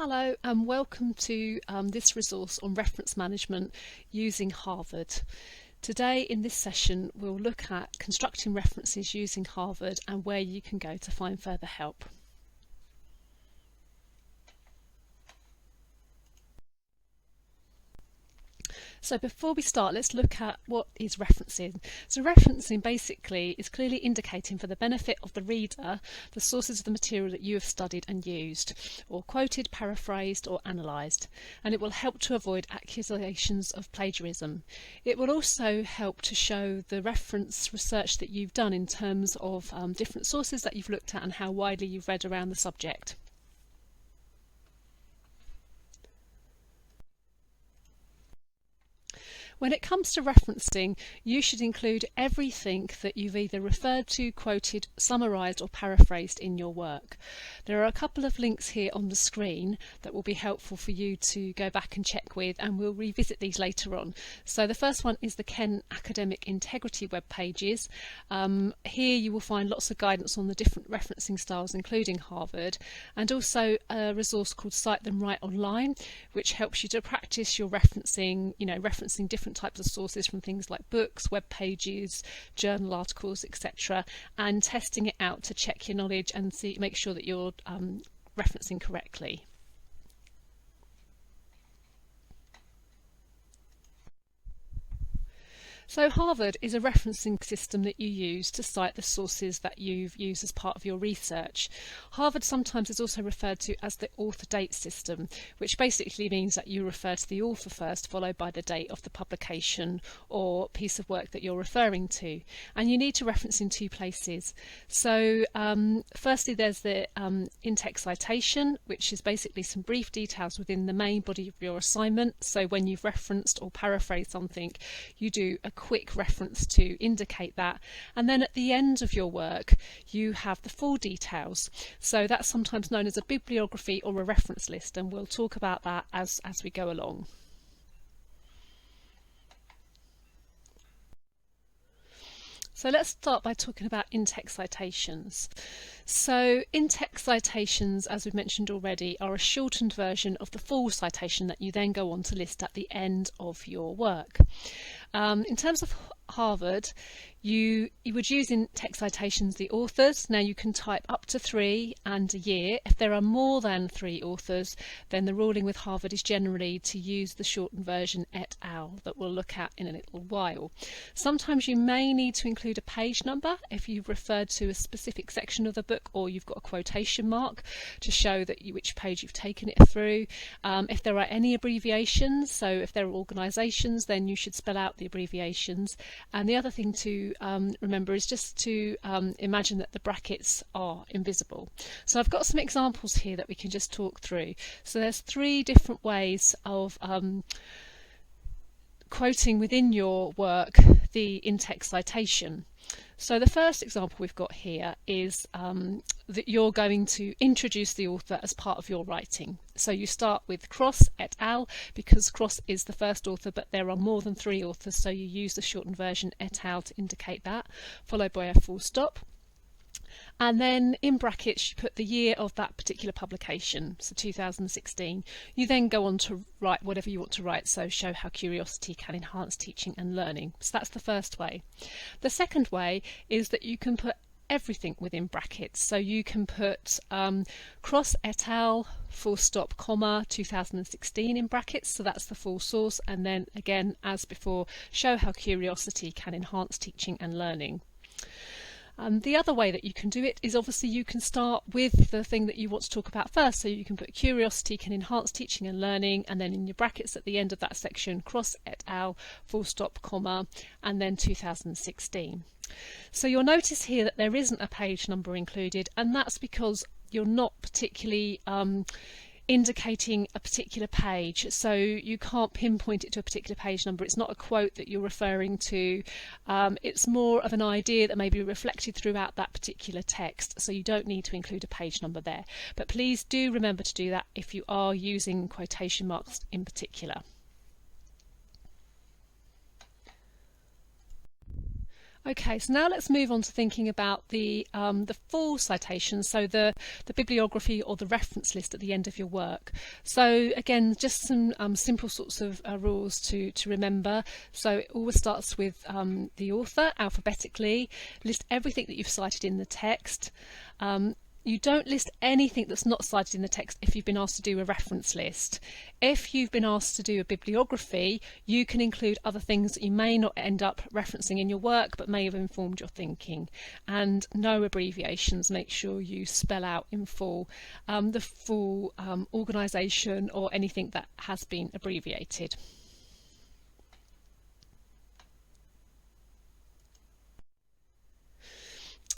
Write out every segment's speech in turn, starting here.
Hello and welcome to this resource on reference management using Harvard. Today in this session we'll look at constructing references using Harvard and where you can go to find further help. So before we start, let's look at what is referencing. So referencing basically is clearly indicating for the benefit of the reader the sources of the material that you have studied and used, or quoted, paraphrased or analysed, and it will help to avoid accusations of plagiarism. It will also help to show the reference research that you've done in terms of different sources that you've looked at and how widely you've read around the subject. When it comes to referencing, you should include everything that you've either referred to, quoted, summarised or paraphrased in your work. There are a couple of links here on the screen that will be helpful for you to go back and check with, and we'll revisit these later on. So the first one is the Ken Academic Integrity web pages. Here you will find lots of guidance on the different referencing styles, including Harvard, and also a resource called Cite Them Right Online, which helps you to practice your referencing, referencing different types of sources from things like books, web pages, journal articles, etc., and testing it out to check your knowledge and make sure that you're referencing correctly. So Harvard is a referencing system that you use to cite the sources that you've used as part of your research. Harvard sometimes is also referred to as the author date system, which basically means that you refer to the author first, followed by the date of the publication or piece of work that you're referring to. And you need to reference in two places. So firstly there's the in-text citation, which is basically some brief details within the main body of your assignment. So when you've referenced or paraphrased something, you do a quick reference to indicate that, and then at the end of your work you have the full details. So that's sometimes known as a bibliography or a reference list, and we'll talk about that as we go along. So let's start by talking about in-text citations. So in-text citations, as we've mentioned already, are a shortened version of the full citation that you then go on to list at the end of your work. In terms of Harvard, you would use in text citations the authors. Now you can type up to 3 and a year. If there are more than 3 authors, then the ruling with Harvard is generally to use the shortened version et al. That we'll look at in a little while. Sometimes you may need to include a page number if you've referred to a specific section of the book, or you've got a quotation mark to show that which page you've taken it through. If there are any abbreviations, so if there are organisations, then you should spell out the abbreviations. And the other thing to remember is just to imagine that the brackets are invisible. So I've got some examples here that we can just talk through. So there's 3 different ways of quoting within your work the in-text citation. So the first example we've got here is that you're going to introduce the author as part of your writing. So you start with Cross et al. Because Cross is the first author, but there are more than 3 authors, so you use the shortened version et al. To indicate that, followed by a full stop. And then in brackets you put the year of that particular publication, so 2016. You then go on to write whatever you want to write, so show how curiosity can enhance teaching and learning. So that's the first way. The second way is that you can put everything within brackets. So you can put Cross et al. Full stop, comma, 2016 in brackets, so that's the full source, and then again, as before, show how curiosity can enhance teaching and learning. The other way that you can do it is obviously you can start with the thing that you want to talk about first. So you can put curiosity can enhance teaching and learning, and then in your brackets at the end of that section, Cross et al. Full stop, comma, and then 2016. So you'll notice here that there isn't a page number included, and that's because you're not particularly indicating a particular page, so you can't pinpoint it to a particular page number. It's not a quote that you're referring to. It's more of an idea that may be reflected throughout that particular text, so you don't need to include a page number there. But please do remember to do that if you are using quotation marks in particular. Okay, so now let's move on to thinking about the full citation, so the bibliography or the reference list at the end of your work. So again, just some simple sorts of rules to remember. So it always starts with the author alphabetically. List everything that you've cited in the text. You don't list anything that's not cited in the text if you've been asked to do a reference list. If you've been asked to do a bibliography, you can include other things that you may not end up referencing in your work but may have informed your thinking. And no abbreviations. Make sure you spell out in full the full organisation or anything that has been abbreviated.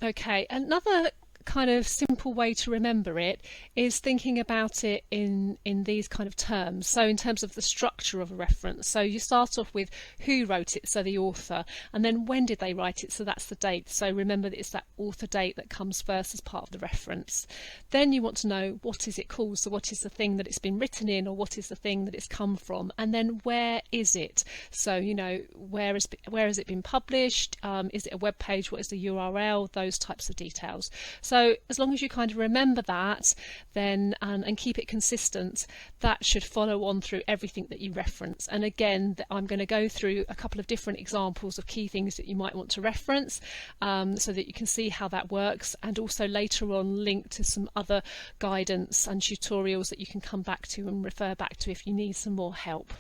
Okay, another kind of simple way to remember it is thinking about it in these kind of terms. So in terms of the structure of a reference, so you start off with who wrote it, so the author, and then when did they write it, so that's the date. So remember that it's that author date that comes first as part of the reference. Then you want to know what is it called, so what is the thing that it's been written in, or what is the thing that it's come from, and then where is it, so you know where has it been published, is it a web page, what is the URL, those types of details. So as long as you kind of remember that, then and keep it consistent, that should follow on through everything that you reference. And again, I'm going to go through a couple of different examples of key things that you might want to reference, so that you can see how that works, and also later on link to some other guidance and tutorials that you can come back to and refer back to if you need some more help.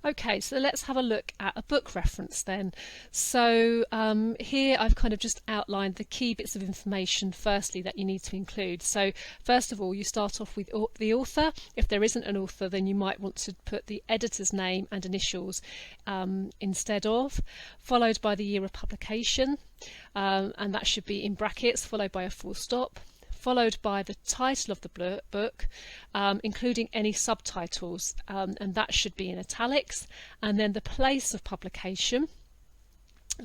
Okay, so let's have a look at a book reference then. So here I've kind of just outlined the key bits of information firstly that you need to include. So first of all, you start off with the author. If there isn't an author, then you might want to put the editor's name and initials instead of, followed by the year of publication, and that should be in brackets, followed by a full stop, followed by the title of the book, including any subtitles, and that should be in italics, and then the place of publication,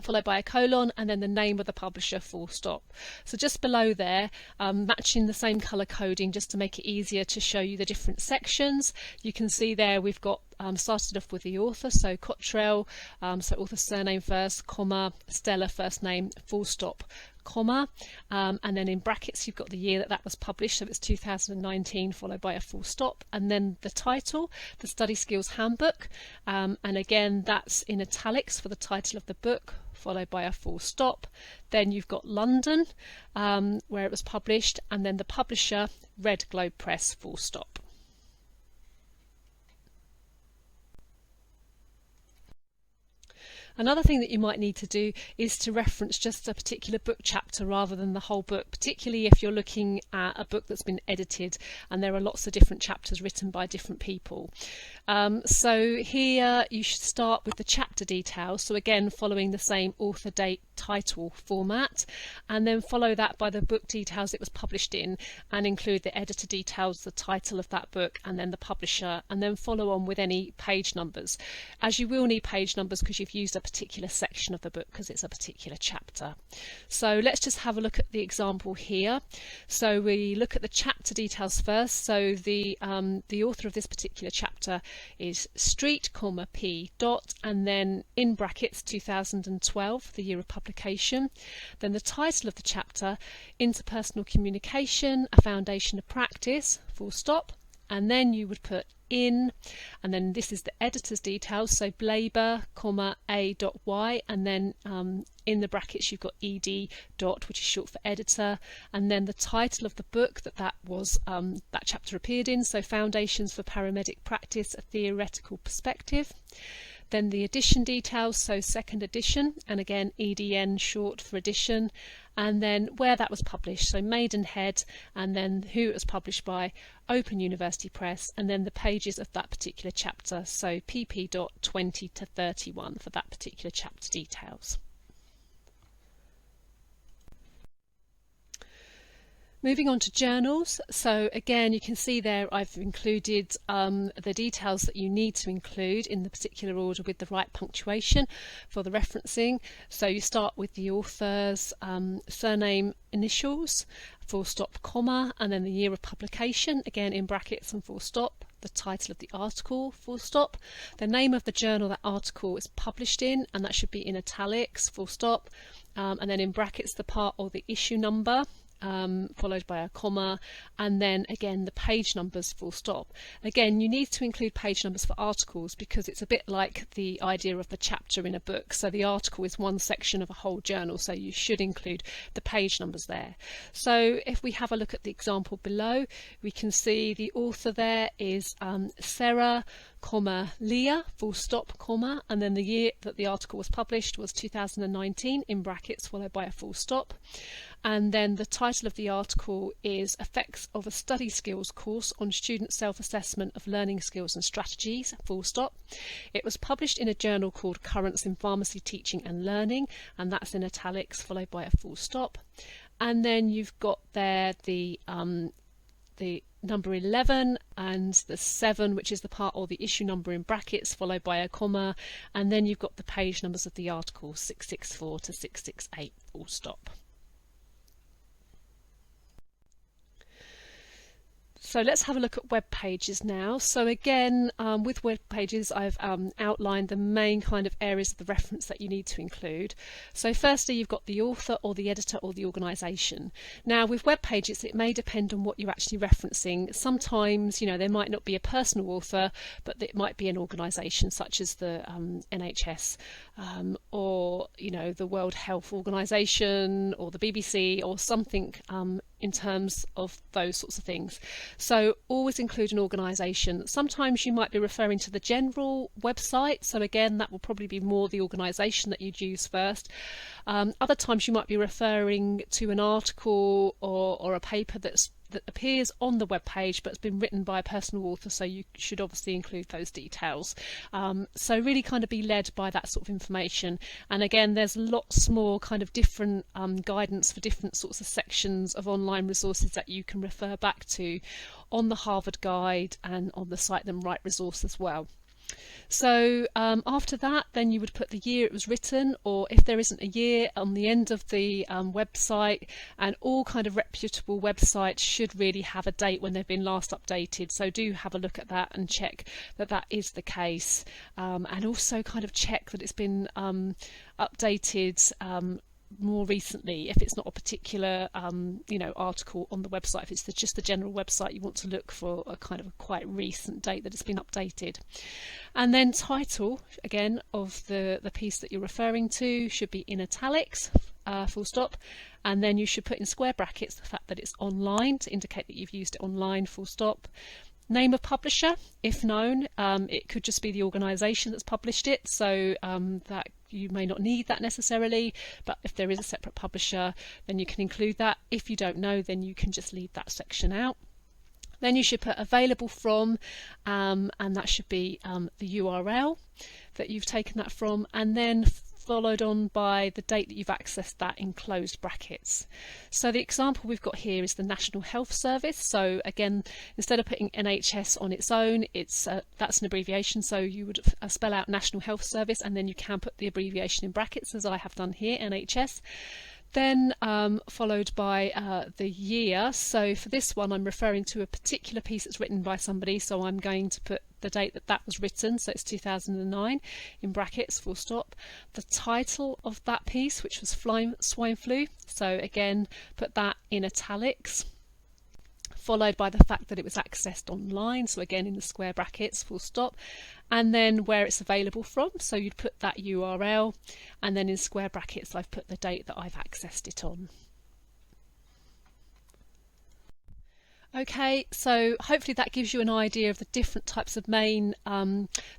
followed by a colon, and then the name of the publisher, full stop. So just below there, matching the same colour coding just to make it easier to show you the different sections. You can see there we've got started off with the author, so Cottrell, so author surname first, comma, Stella first name, full stop, comma, and then in brackets you've got the year that was published, so it's 2019, followed by a full stop, and then the title, the Study Skills Handbook, and again that's in italics for the title of the book, followed by a full stop. Then you've got London, where it was published, and then the publisher, Red Globe Press, full stop. Another thing that you might need to do is to reference just a particular book chapter rather than the whole book, particularly if you're looking at a book that's been edited and there are lots of different chapters written by different people. So here you should start with the chapter details, so again following the same author, date, title format, and then follow that by the book details it was published in, and include the editor details, the title of that book, and then the publisher, and then follow on with any page numbers, as you will need page numbers because you've used a particular section of the book because it's a particular chapter. So let's just have a look at the example here. So we look at the chapter details first. So the author of this particular chapter is Street, P. and then in brackets 2012, the year of publication. Then the title of the chapter, Interpersonal Communication, a Foundation of Practice, full stop, and then you would put in, and then this is the editor's details, so Blaber, A.Y, and then in the brackets you've got ed dot, which is short for editor, and then the title of the book that chapter appeared in, so Foundations for Paramedic Practice, a Theoretical Perspective. Then the edition details, so second edition, and again EDN short for edition, and then where that was published, so Maidenhead, and then who it was published by, Open University Press, and then the pages of that particular chapter, so pp. 20 to 31 for that particular chapter details. Moving on to journals, so again you can see there I've included the details that you need to include in the particular order with the right punctuation for the referencing. So you start with the author's surname, initials, full stop, comma, and then the year of publication, again in brackets and full stop, the title of the article, full stop, the name of the journal that article is published in, and that should be in italics, full stop, and then in brackets the part or the issue number, followed by a comma, and then again the page numbers, full stop. Again, you need to include page numbers for articles because it's a bit like the idea of the chapter in a book. So the article is one section of a whole journal, so you should include the page numbers there. So if we have a look at the example below, we can see the author there is Sarah, Leah, full stop, comma, and then the year that the article was published was 2019 in brackets followed by a full stop. And then the title of the article is Effects of a Study Skills Course on Student Self-Assessment of Learning Skills and Strategies, full stop. It was published in a journal called Currents in Pharmacy Teaching and Learning, and that's in italics followed by a full stop. And then you've got there the number 11 and the 7, which is the part or the issue number in brackets followed by a comma, and then you've got the page numbers of the article 664 to 668, full stop. So let's have a look at web pages now. So again, with web pages, I've outlined the main kind of areas of the reference that you need to include. So firstly, you've got the author or the editor or the organisation. Now with web pages, it may depend on what you're actually referencing. Sometimes, you know, there might not be a personal author, but it might be an organisation such as the NHS or, you know, the World Health Organisation or the BBC or something in terms of those sorts of things. So always include an organisation. Sometimes you might be referring to the general website, so again that will probably be more the organisation that you'd use first. Other times you might be referring to an article or a paper that appears on the web page but has been written by a personal author, so you should obviously include those details. So really kind of be led by that sort of information, and again there's lots more kind of different guidance for different sorts of sections of online resources that you can refer back to on the Harvard Guide and on the Cite Them Right resource as well. So after that, then you would put the year it was written, or if there isn't a year, on the end of the website, and all kind of reputable websites should really have a date when they've been last updated, so do have a look at that and check that that is the case, and also kind of check that it's been updated more recently if it's not a particular you know, article on the website. If it's just the general website, you want to look for a kind of a quite recent date that it's been updated. And then title again of the piece that you're referring to should be in italics, full stop, and then you should put in square brackets the fact that it's online to indicate that you've used it online, full stop. Name of publisher, if known, it could just be the organisation that's published it, so that you may not need that necessarily, but if there is a separate publisher, then you can include that. If you don't know, then you can just leave that section out. Then you should put available from, and that should be the URL that you've taken that from, and then followed on by the date that you've accessed that in closed brackets. So the example we've got here is the National Health Service. So again, instead of putting NHS on its own, it's that's an abbreviation, so you would spell out National Health Service, and then you can put the abbreviation in brackets as I have done here, NHS. Then followed by the year. So for this one I'm referring to a particular piece that's written by somebody, so I'm going to put the date that that was written, so it's 2009 in brackets, full stop. The title of that piece, which was swine flu, so again put that in italics, followed by the fact that it was accessed online, so again in the square brackets, full stop, and then where it's available from, so you'd put that URL, and then in square brackets I've put the date that I've accessed it on. Okay, so hopefully that gives you an idea of the different types of main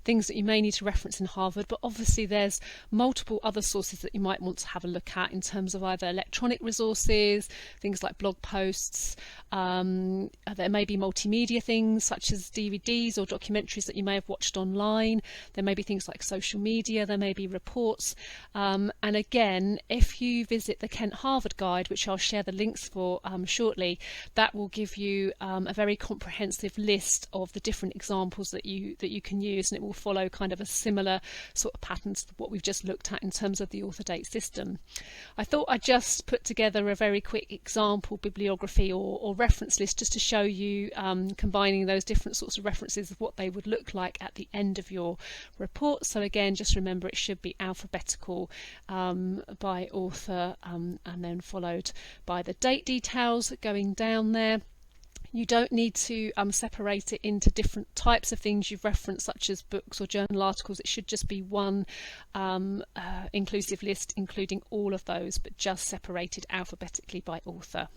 things that you may need to reference in Harvard, but obviously there's multiple other sources that you might want to have a look at in terms of either electronic resources, things like blog posts, there may be multimedia things such as DVDs or documentaries that you may have watched online, there may be things like social media, there may be reports, and again, if you visit the Kent Harvard Guide, which I'll share the links for shortly, that will give you you a very comprehensive list of the different examples that you can use, and it will follow kind of a similar sort of pattern to what we've just looked at in terms of the author date system. I thought I'd just put together a very quick example bibliography or reference list just to show you combining those different sorts of references of what they would look like at the end of your report. So again, just remember it should be alphabetical by author and then followed by the date details going down there. You don't need to separate it into different types of things you've referenced, such as books or journal articles. It should just be one inclusive list, including all of those, but just separated alphabetically by author.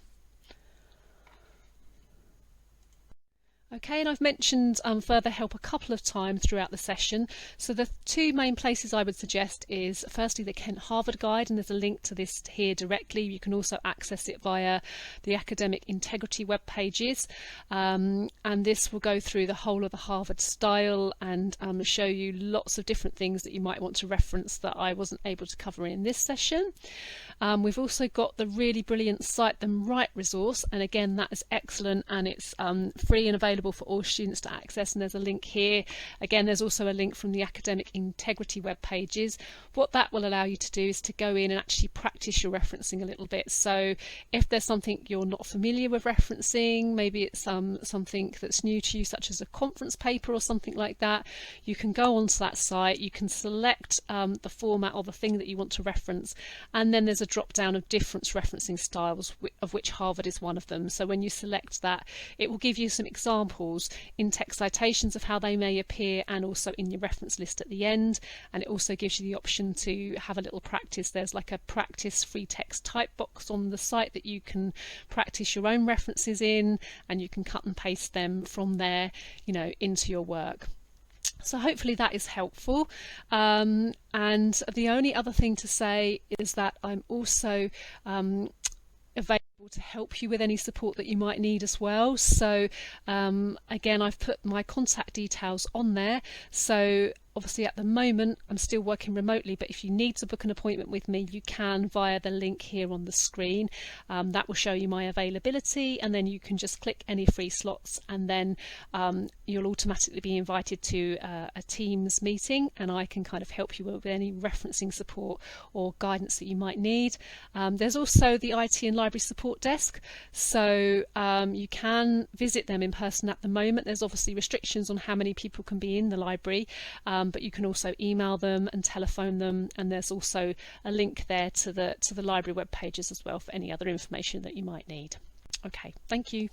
Okay, and I've mentioned further help a couple of times throughout the session. So the two main places I would suggest is firstly the Kent-Harvard Guide, and there's a link to this here directly. You can also access it via the Academic Integrity web pages, and this will go through the whole of the Harvard style and show you lots of different things that you might want to reference that I wasn't able to cover in this session. We've also got the really brilliant Cite Them Right resource, and again that is excellent, and it's free and available for all students to access, and there's a link here. Again, there's also a link from the Academic Integrity web pages. What that will allow you to do is to go in and actually practice your referencing a little bit. So if there's something you're not familiar with referencing, maybe it's something that's new to you, such as a conference paper or something like that, you can go onto that site, you can select the format or the thing that you want to reference, and then there's a drop down of different referencing styles, of which Harvard is one of them. So when you select that, it will give you some examples in text citations of how they may appear, and also in your reference list at the end. And it also gives you the option to have a little practice. There's like a practice free text type box on the site that you can practice your own references in, and you can cut and paste them from there, into your work. So hopefully that is helpful. And the only other thing to say is that I'm also available to help you with any support that you might need as well. So again, I've put my contact details on there. So obviously at the moment I'm still working remotely, but if you need to book an appointment with me, you can via the link here on the screen. That will show you my availability, and then you can just click any free slots, and then you'll automatically be invited to a Teams meeting, and I can kind of help you with any referencing support or guidance that you might need. There's also the IT and library support desk, so you can visit them in person at the moment. There's obviously restrictions on how many people can be in the library, but you can also email them and telephone them, and there's also a link there to the library web pages as well for any other information that you might need. Okay, thank you.